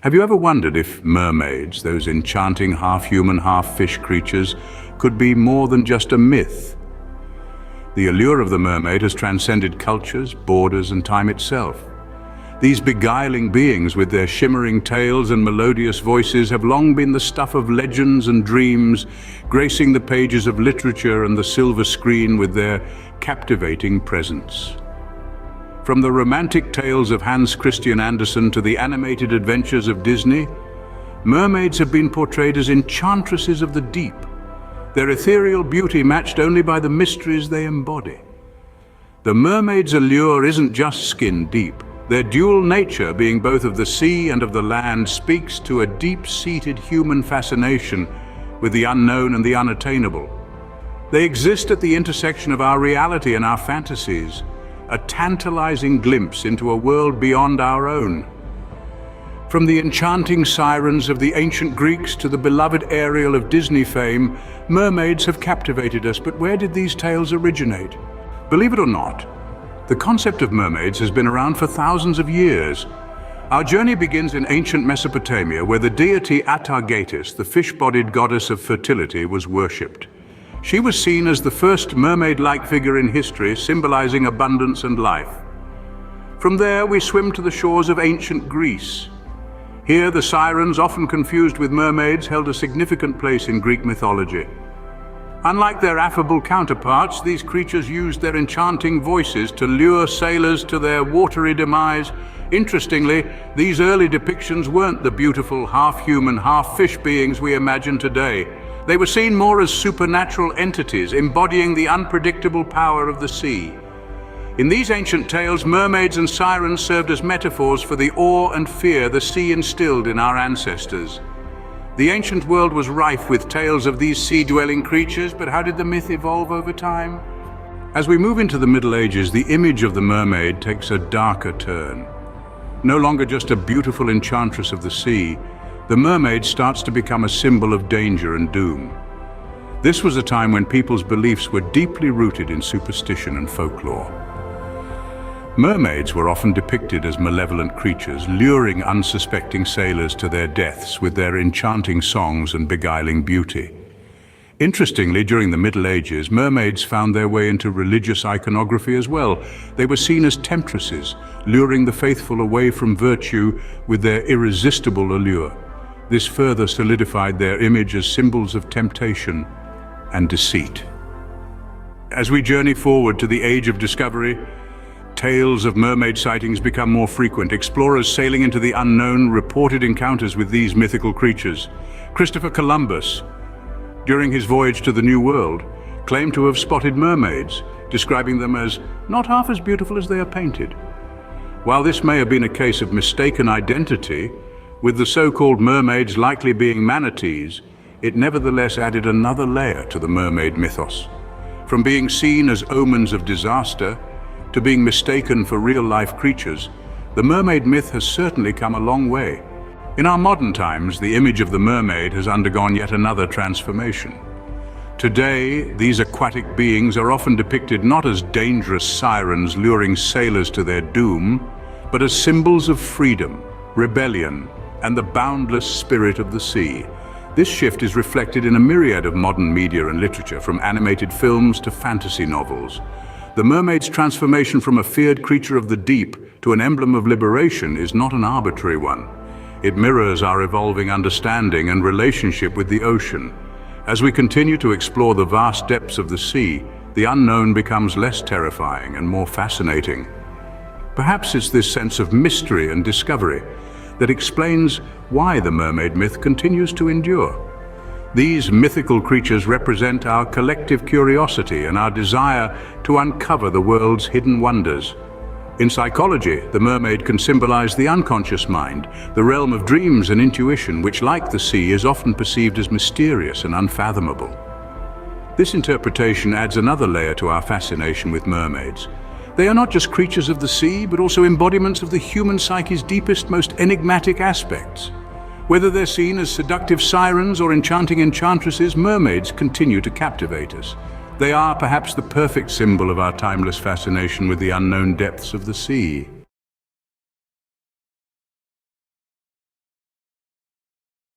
Have you ever wondered if mermaids, those enchanting half-human, half-fish creatures, could be more than just a myth? The allure of the mermaid has transcended cultures, borders, and time itself. These beguiling beings with their shimmering tails and melodious voices have long been the stuff of legends and dreams, gracing the pages of literature and the silver screen with their captivating presence. From the romantic tales of Hans Christian Andersen to the animated adventures of Disney, mermaids have been portrayed as enchantresses of the deep, their ethereal beauty matched only by the mysteries they embody. The mermaid's allure isn't just skin deep. Their dual nature, being both of the sea and of the land, speaks to a deep-seated human fascination with the unknown and the unattainable. They exist at the intersection of our reality and our fantasies, a tantalizing glimpse into a world beyond our own. From the enchanting sirens of the ancient Greeks to the beloved Ariel of Disney fame, mermaids have captivated us. But where did these tales originate? Believe it or not, the concept of mermaids has been around for thousands of years. Our journey begins in ancient Mesopotamia, where the deity Atargatis, the fish-bodied goddess of fertility, was worshipped. She was seen as the first mermaid-like figure in history, symbolizing abundance and life. From there, we swim to the shores of ancient Greece. Here, the sirens, often confused with mermaids, held a significant place in Greek mythology. Unlike their affable counterparts, these creatures used their enchanting voices to lure sailors to their watery demise. Interestingly, these early depictions weren't the beautiful, half-human, half-fish beings we imagine today. They were seen more as supernatural entities, embodying the unpredictable power of the sea. In these ancient tales, mermaids and sirens served as metaphors for the awe and fear the sea instilled in our ancestors. The ancient world was rife with tales of these sea-dwelling creatures, but how did the myth evolve over time? As we move into the Middle Ages, the image of the mermaid takes a darker turn. No longer just a beautiful enchantress of the sea, the mermaid starts to become a symbol of danger and doom. This was a time when people's beliefs were deeply rooted in superstition and folklore. Mermaids were often depicted as malevolent creatures, luring unsuspecting sailors to their deaths with their enchanting songs and beguiling beauty. Interestingly, during the Middle Ages, mermaids found their way into religious iconography as well. They were seen as temptresses, luring the faithful away from virtue with their irresistible allure. This further solidified their image as symbols of temptation and deceit. As we journey forward to the Age of Discovery, tales of mermaid sightings become more frequent. Explorers sailing into the unknown reported encounters with these mythical creatures. Christopher Columbus, during his voyage to the New World, claimed to have spotted mermaids, describing them as not half as beautiful as they are painted. While this may have been a case of mistaken identity, with the so-called mermaids likely being manatees, it nevertheless added another layer to the mermaid mythos. From being seen as omens of disaster to being mistaken for real-life creatures, the mermaid myth has certainly come a long way. In our modern times, the image of the mermaid has undergone yet another transformation. Today, these aquatic beings are often depicted not as dangerous sirens luring sailors to their doom, but as symbols of freedom, rebellion, and the boundless spirit of the sea. This shift is reflected in a myriad of modern media and literature, from animated films to fantasy novels. The mermaid's transformation from a feared creature of the deep to an emblem of liberation is not an arbitrary one. It mirrors our evolving understanding and relationship with the ocean. As we continue to explore the vast depths of the sea, the unknown becomes less terrifying and more fascinating. Perhaps it's this sense of mystery and discovery that explains why the mermaid myth continues to endure. These mythical creatures represent our collective curiosity and our desire to uncover the world's hidden wonders. In psychology, the mermaid can symbolize the unconscious mind, the realm of dreams and intuition, which, like the sea, is often perceived as mysterious and unfathomable. This interpretation adds another layer to our fascination with mermaids. They are not just creatures of the sea, but also embodiments of the human psyche's deepest, most enigmatic aspects. Whether they're seen as seductive sirens or enchanting enchantresses, mermaids continue to captivate us. They are perhaps the perfect symbol of our timeless fascination with the unknown depths of the sea.